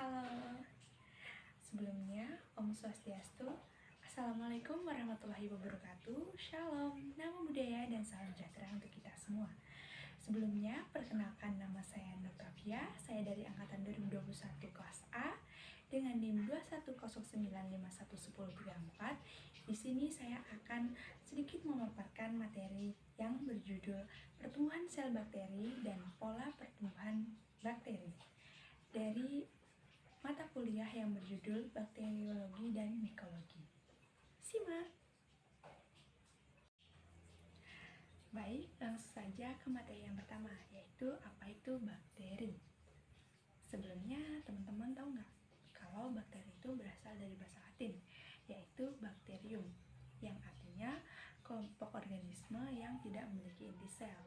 Halo, sebelumnya Om Swastiastu. Assalamualaikum warahmatullahi wabarakatuh. Shalom, nama budaya dan salam sejahtera untuk kita semua. Sebelumnya, perkenalkan nama saya Nur Kafia. Saya dari angkatan 2021 kelas A dengan NIM 210951104. Di sini saya akan sedikit memaparkan materi yang berjudul pertumbuhan sel bakteri dan pola pertumbuhan bakteri dari mata kuliah yang berjudul Bakteriologi dan Mikologi. Simak! Baik, langsung saja ke materi yang pertama, yaitu apa itu bakteri. Sebelumnya, teman-teman tahu nggak kalau bakteri itu berasal dari bahasa Latin, yaitu bacterium, yang artinya kelompok organisme yang tidak memiliki inti sel.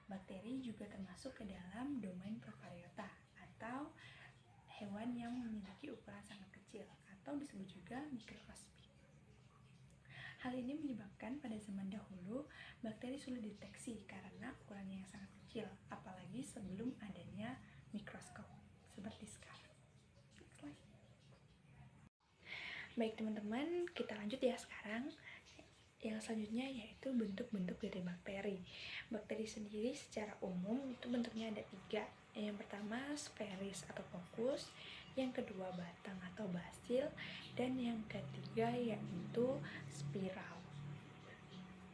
Bakteri juga termasuk ke dalam domain prokariota atau hewan yang memiliki ukuran sangat kecil atau disebut juga mikroskopik. Hal ini menyebabkan pada zaman dahulu bakteri sulit dideteksi karena ukurannya yang sangat kecil, apalagi sebelum adanya mikroskop seperti sekarang. Next slide. Baik teman-teman, kita lanjut ya sekarang. Yang selanjutnya yaitu bentuk-bentuk dari bakteri. Bakteri sendiri secara umum itu bentuknya ada 3. Yang pertama sferis atau fokus, yang kedua batang atau basil, dan yang ketiga yaitu spiral.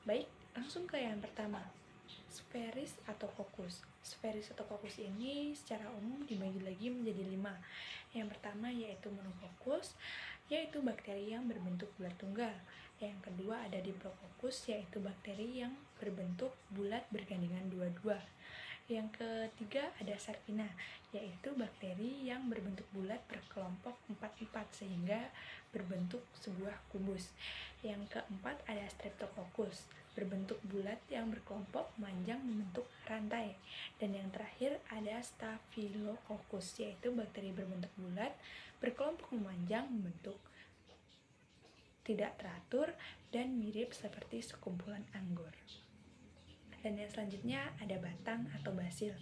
Baik, langsung ke yang pertama, sferis atau fokus. Sferis atau fokus ini secara umum dibagi lagi menjadi 5. Yang pertama yaitu monofokus, yaitu bakteri yang berbentuk bulat tunggal. Yang kedua ada diplofokus, yaitu bakteri yang berbentuk bulat bergandengan dua-dua. Yang ketiga ada Sarpina, yaitu bakteri yang berbentuk bulat berkelompok 4-4 sehingga berbentuk sebuah kubus. Yang keempat ada Streptococcus, berbentuk bulat yang berkelompok memanjang membentuk rantai. Dan yang terakhir ada Staphylococcus, yaitu bakteri berbentuk bulat berkelompok memanjang membentuk tidak teratur dan mirip seperti sekumpulan anggur. Dan yang selanjutnya ada batang atau basil.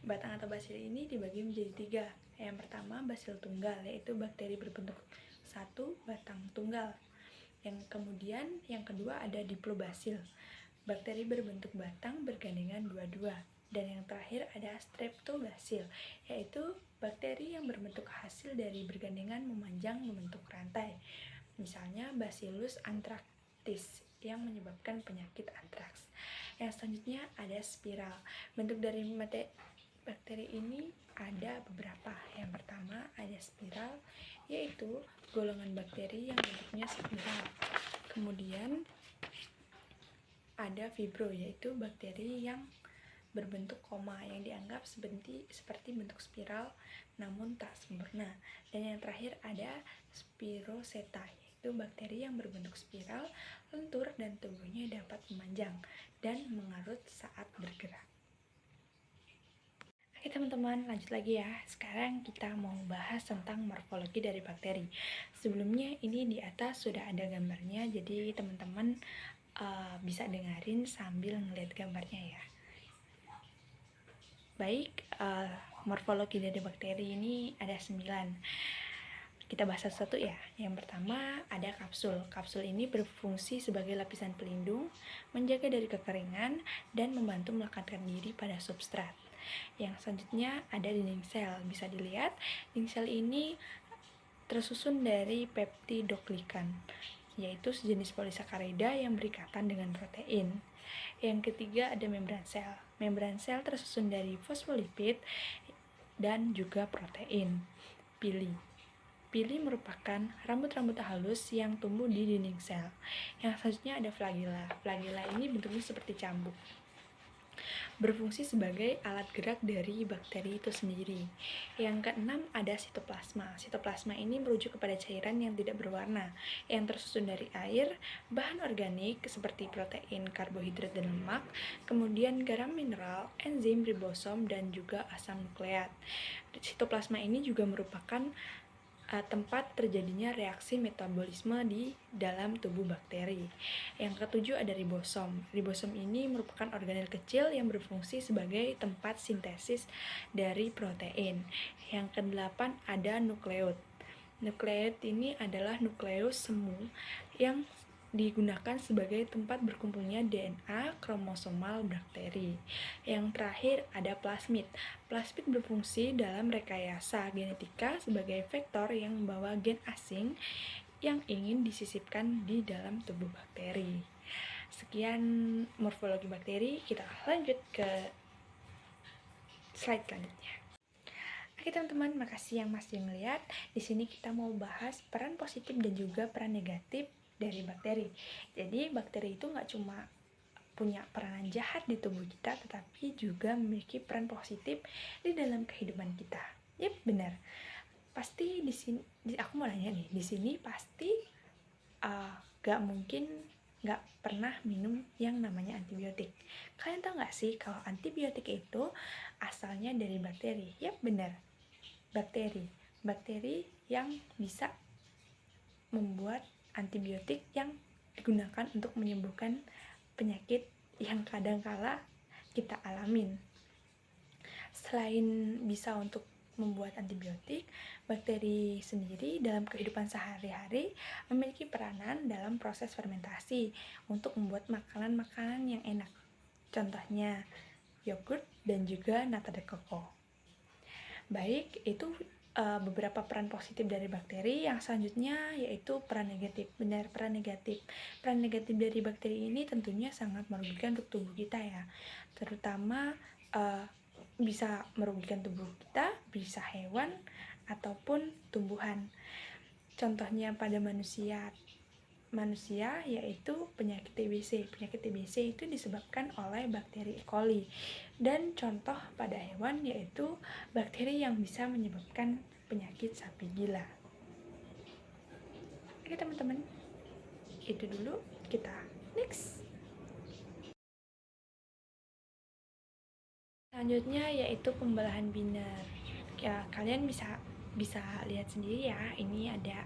Batang atau basil ini dibagi menjadi 3. Yang pertama basil tunggal, yaitu bakteri berbentuk 1 batang tunggal. Yang kedua ada diplobasil, bakteri berbentuk batang bergandengan 2-2. Dan yang terakhir ada streptobasil, yaitu bakteri yang berbentuk hasil dari bergandengan memanjang membentuk rantai. Misalnya Bacillus anthracis yang menyebabkan penyakit antraks. Yang selanjutnya ada spiral. Bentuk dari bakteri ini ada beberapa. Yang pertama ada spiral, yaitu golongan bakteri yang bentuknya spiral. Kemudian ada fibro, yaitu bakteri yang berbentuk koma yang dianggap seperti bentuk spiral namun tak sempurna. Dan yang terakhir ada Spiroseta, yaitu bakteri yang berbentuk spiral, lentur dan tubuhnya dapat memanjang dan mengarut saat bergerak. Oke teman-teman, lanjut lagi ya. Sekarang kita mau bahas tentang morfologi dari bakteri. Sebelumnya ini di atas sudah ada gambarnya, jadi teman-teman bisa dengerin sambil ngeliat gambarnya ya. Baik, morfologi dari bakteri ini ada 9. Kita bahas satu-satu ya. Yang pertama ada kapsul. Kapsul ini berfungsi sebagai lapisan pelindung, menjaga dari kekeringan, dan membantu melekatkan diri pada substrat. Yang selanjutnya ada dinding sel. Bisa dilihat, dinding sel ini tersusun dari peptidoglikan, yaitu sejenis polisakarida yang berikatan dengan protein. Yang ketiga ada membran sel. Membran sel tersusun dari fosfolipid dan juga protein. Pili merupakan rambut-rambut halus yang tumbuh di dinding sel. Yang selanjutnya ada flagella. Flagella ini bentuknya seperti cambuk, berfungsi sebagai alat gerak dari bakteri itu sendiri. Yang keenam ada sitoplasma. Sitoplasma ini merujuk kepada cairan yang tidak berwarna, yang tersusun dari air, bahan organik seperti protein, karbohidrat, dan lemak, kemudian garam mineral, enzim, ribosom, dan juga asam nukleat. Sitoplasma ini juga merupakan tempat terjadinya reaksi metabolisme di dalam tubuh bakteri. Yang ketujuh ada ribosom. Ribosom ini merupakan organel kecil yang berfungsi sebagai tempat sintesis dari protein. Yang kedelapan ada nukleot. Nukleot ini adalah nukleus semu yang digunakan sebagai tempat berkumpulnya DNA kromosomal bakteri. Yang terakhir ada plasmid. Plasmid berfungsi dalam rekayasa genetika sebagai vektor yang membawa gen asing yang ingin disisipkan di dalam tubuh bakteri. Sekian morfologi bakteri, kita lanjut ke slide selanjutnya. Oke teman-teman, makasih yang masih melihat. Di sini kita mau bahas peran positif dan juga peran negatif dari bakteri. Jadi bakteri itu nggak cuma punya peranan jahat di tubuh kita, tetapi juga memiliki peran positif di dalam kehidupan kita. Yap, benar. Pasti di sini, aku mau nanya nih, di sini pasti nggak mungkin nggak pernah minum yang namanya antibiotik. Kalian tahu nggak sih kalau antibiotik itu asalnya dari bakteri? Yap, benar. Bakteri yang bisa membuat antibiotik yang digunakan untuk menyembuhkan penyakit yang kadangkala kita alamin. Selain bisa untuk membuat antibiotik, bakteri sendiri dalam kehidupan sehari-hari memiliki peranan dalam proses fermentasi untuk membuat makanan-makanan yang enak. Contohnya yogurt dan juga nata de coco. Baik, itu beberapa peran positif dari bakteri. Yang selanjutnya yaitu peran negatif. Benar, peran negatif. Peran negatif dari bakteri ini tentunya sangat merugikan untuk tubuh kita ya. Terutama bisa merugikan tubuh kita, bisa hewan ataupun tumbuhan. Contohnya pada manusia yaitu penyakit TBC. Penyakit TBC itu disebabkan oleh bakteri E. coli. Dan contoh pada hewan yaitu bakteri yang bisa menyebabkan penyakit sapi gila. Oke teman-teman, itu dulu, kita next. Selanjutnya yaitu pembelahan binar. Ya, kalian bisa lihat sendiri ya, ini ada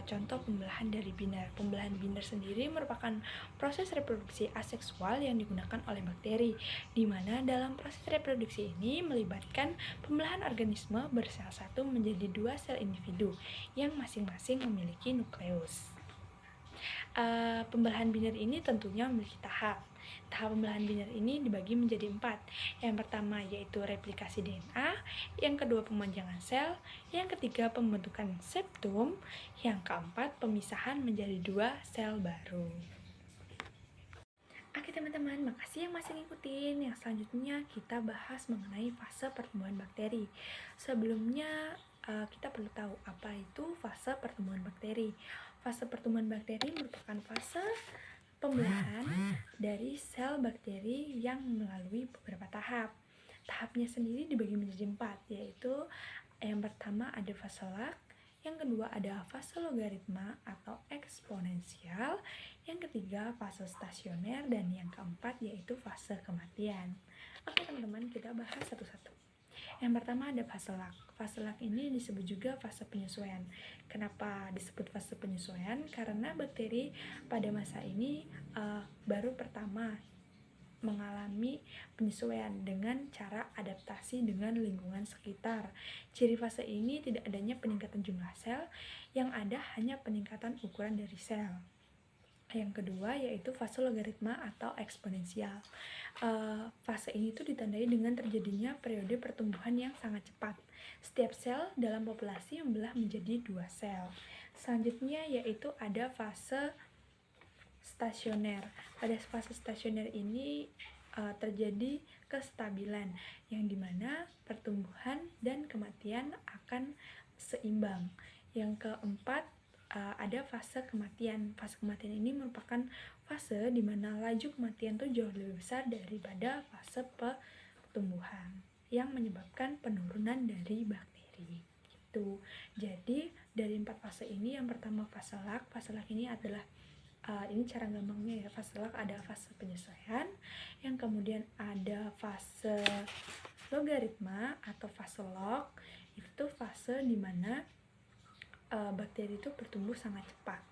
contoh pembelahan dari binar. Pembelahan binar sendiri merupakan proses reproduksi aseksual yang digunakan oleh bakteri, di mana dalam proses reproduksi ini melibatkan pembelahan organisme bersel satu menjadi dua sel individu yang masing-masing memiliki nukleus. Pembelahan binar ini tentunya memiliki tahap. Tahap pembelahan binar ini dibagi menjadi 4. Yang pertama yaitu replikasi DNA, yang kedua pemanjangan sel, yang ketiga pembentukan septum, yang keempat pemisahan menjadi 2 sel baru. Oke teman-teman, makasih yang masih ngikutin. Yang selanjutnya kita bahas mengenai fase pertumbuhan bakteri. Sebelumnya kita perlu tahu apa itu fase pertumbuhan bakteri. Fase pertumbuhan bakteri merupakan fase pembelahan dari sel bakteri yang melalui beberapa tahap. Tahapnya sendiri dibagi menjadi 4, yaitu yang pertama ada fase lag, yang kedua ada fase logaritma atau eksponensial, yang ketiga fase stasioner, dan yang keempat yaitu fase kematian. Oke teman-teman, kita bahas satu-satu. Yang pertama ada fase lag. Fase lag ini disebut juga fase penyesuaian. Kenapa disebut fase penyesuaian? Karena bakteri pada masa ini baru pertama mengalami penyesuaian dengan cara adaptasi dengan lingkungan sekitar. Ciri fase ini tidak adanya peningkatan jumlah sel, yang ada hanya peningkatan ukuran dari sel. Yang kedua yaitu fase logaritma atau eksponensial. Fase ini tuh ditandai dengan terjadinya periode pertumbuhan yang sangat cepat. Setiap sel dalam populasi membelah menjadi 2 sel. Selanjutnya yaitu ada fase stasioner. Pada fase stasioner ini terjadi kestabilan, yang dimana pertumbuhan dan kematian akan seimbang. Yang keempat ada fase kematian. Fase kematian ini merupakan fase di mana laju kematian itu jauh lebih besar daripada fase pertumbuhan, yang menyebabkan penurunan dari bakteri. Gitu. Jadi dari 4 fase ini, yang pertama fase lag. Fase lag ini adalah ini cara gampangnya ya. Fase lag ada fase penyesuaian, yang kemudian ada fase logaritma atau fase log. Itu fase di mana bakteri itu bertumbuh sangat cepat.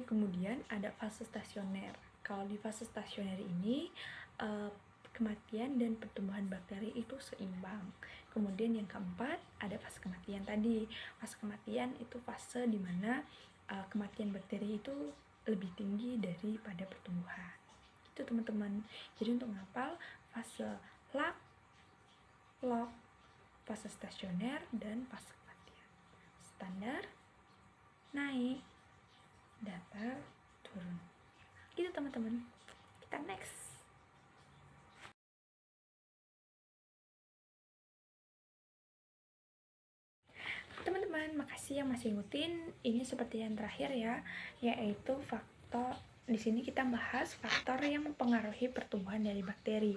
Kemudian ada fase stasioner. Kalau di fase stasioner ini kematian dan pertumbuhan bakteri itu seimbang. Kemudian yang keempat ada fase kematian tadi. Fase kematian itu fase dimana kematian bakteri itu lebih tinggi daripada pertumbuhan. Itu teman-teman. Jadi untuk ngapal fase log, fase stasioner, dan fase kematian. Standar, naik, datar, turun. Gitu teman-teman. Kita next. Teman-teman, makasih yang masih ngikutin. Ini seperti yang terakhir ya, yaitu faktor. Di sini kita bahas faktor yang mempengaruhi pertumbuhan dari bakteri.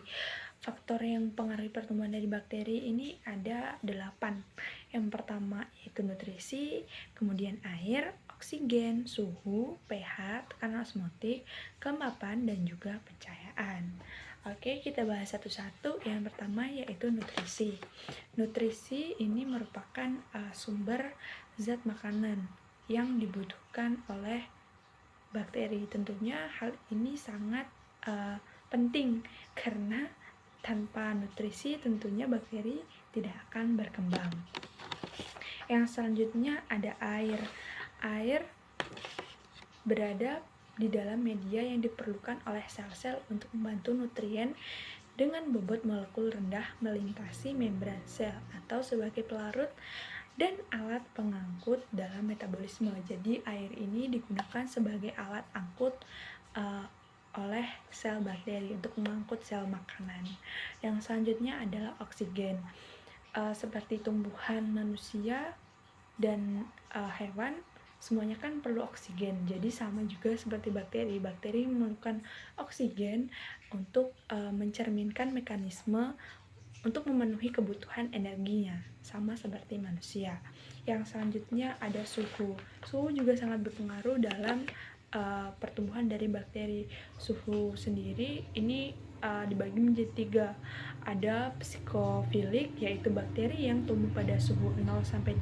Faktor yang mempengaruhi pertumbuhan dari bakteri ini ada 8. Yang pertama yaitu nutrisi, kemudian air, oksigen, suhu, pH, tekanan osmotik, kelembapan, dan juga pencahayaan. Oke, kita bahas satu-satu. Yang pertama yaitu nutrisi. Nutrisi ini merupakan sumber zat makanan yang dibutuhkan oleh bakteri. Tentunya hal ini sangat penting karena tanpa nutrisi tentunya bakteri tidak akan berkembang. Yang selanjutnya ada air. Air berada di dalam media yang diperlukan oleh sel-sel untuk membantu nutrien dengan bobot molekul rendah melintasi membran sel atau sebagai pelarut dan alat pengangkut dalam metabolisme. Jadi air ini digunakan sebagai alat angkut oleh sel bakteri untuk mengangkut sel makanan. Yang selanjutnya adalah oksigen. Seperti tumbuhan, manusia, dan hewan, semuanya kan perlu oksigen. Jadi sama juga seperti bakteri. Bakteri memerlukan oksigen untuk mencerminkan mekanisme untuk memenuhi kebutuhan energinya, sama seperti manusia. Yang selanjutnya ada suhu. Suhu juga sangat berpengaruh dalam pertumbuhan dari bakteri. Suhu sendiri ini dibagi menjadi 3. Ada psikofilik, yaitu bakteri yang tumbuh pada suhu 0-30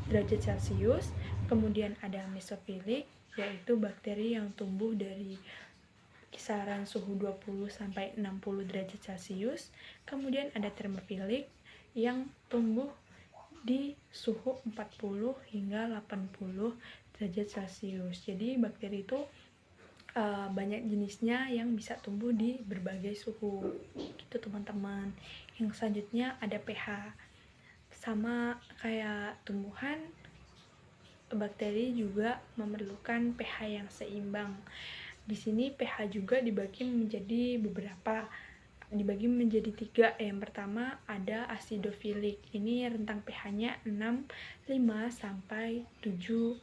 derajat Celcius. Kemudian ada mesofilik, yaitu bakteri yang tumbuh dari kisaran suhu 20-60 derajat Celcius. Kemudian ada termofilik yang tumbuh di suhu 40 hingga 80 derajat Celcius. Jadi bakteri itu banyak jenisnya yang bisa tumbuh di berbagai suhu. Gitu teman-teman. Yang selanjutnya ada pH. Sama kayak tumbuhan, bakteri juga memerlukan pH yang seimbang. Di sini pH juga dibagi menjadi 3. Yang pertama ada asidofilik. Ini rentang pH-nya 6,5 sampai 7,0.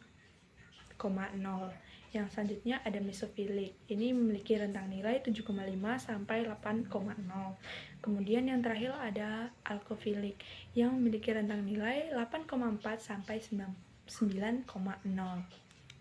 Yang selanjutnya ada mesofilik. Ini memiliki rentang nilai 7,5 sampai 8,0. Kemudian yang terakhir ada alkofilik yang memiliki rentang nilai 8,4 sampai 9,0.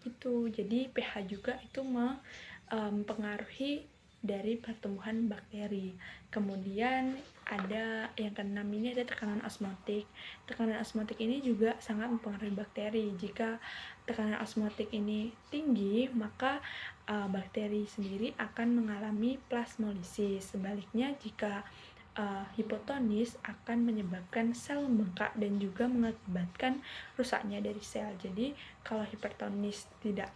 Gitu. Jadi pH juga itu mempengaruhi dari pertumbuhan bakteri. Kemudian ada yang keenam, ini ada tekanan osmotik. Tekanan osmotik ini juga sangat mempengaruhi bakteri. Jika tekanan osmotik ini tinggi, maka bakteri sendiri akan mengalami plasmolisis. Sebaliknya, jika hipotonis akan menyebabkan sel membengkak dan juga mengakibatkan rusaknya dari sel. Jadi kalau hipertonis tidak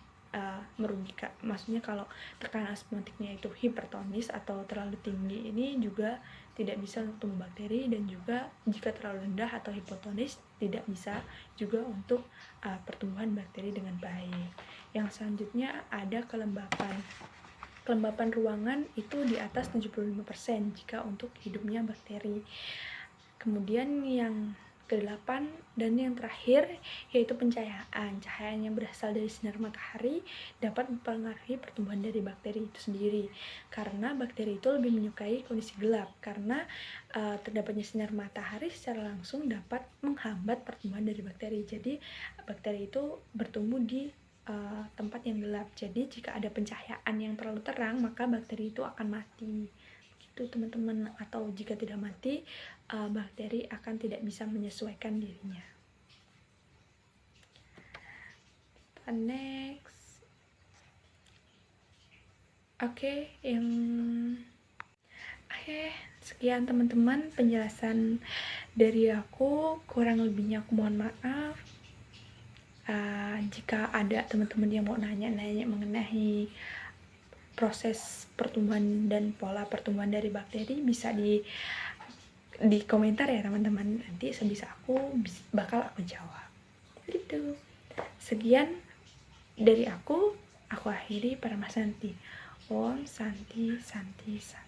merugikan, maksudnya kalau tekanan osmotiknya itu hipertonis atau terlalu tinggi, ini juga tidak bisa untuk tumbuh bakteri, dan juga jika terlalu rendah atau hipotonis tidak bisa juga untuk pertumbuhan bakteri dengan baik. Yang selanjutnya ada kelembapan. Kelembapan ruangan itu di atas 75% jika untuk hidupnya bakteri. Kemudian yang ke-8 dan yang terakhir yaitu pencahayaan. Cahaya yang berasal dari sinar matahari dapat mempengaruhi pertumbuhan dari bakteri itu sendiri, karena bakteri itu lebih menyukai kondisi gelap, karena terdapatnya sinar matahari secara langsung dapat menghambat pertumbuhan dari bakteri. Jadi bakteri itu bertumbuh di tempat yang gelap. Jadi jika ada pencahayaan yang terlalu terang, maka bakteri itu akan mati. Itu teman-teman. Atau jika tidak mati, bakteri akan tidak bisa menyesuaikan dirinya. Next, oke, sekian teman-teman penjelasan dari aku. Kurang lebihnya aku mohon maaf. Jika ada teman-teman yang mau nanya-nanya mengenai proses pertumbuhan dan pola pertumbuhan dari bakteri, bisa di komentar ya teman-teman. Nanti sebisa aku bakal aku jawab. Gitu. Sekian dari aku akhiri. Paramasanti. Om Santi Santi Santi.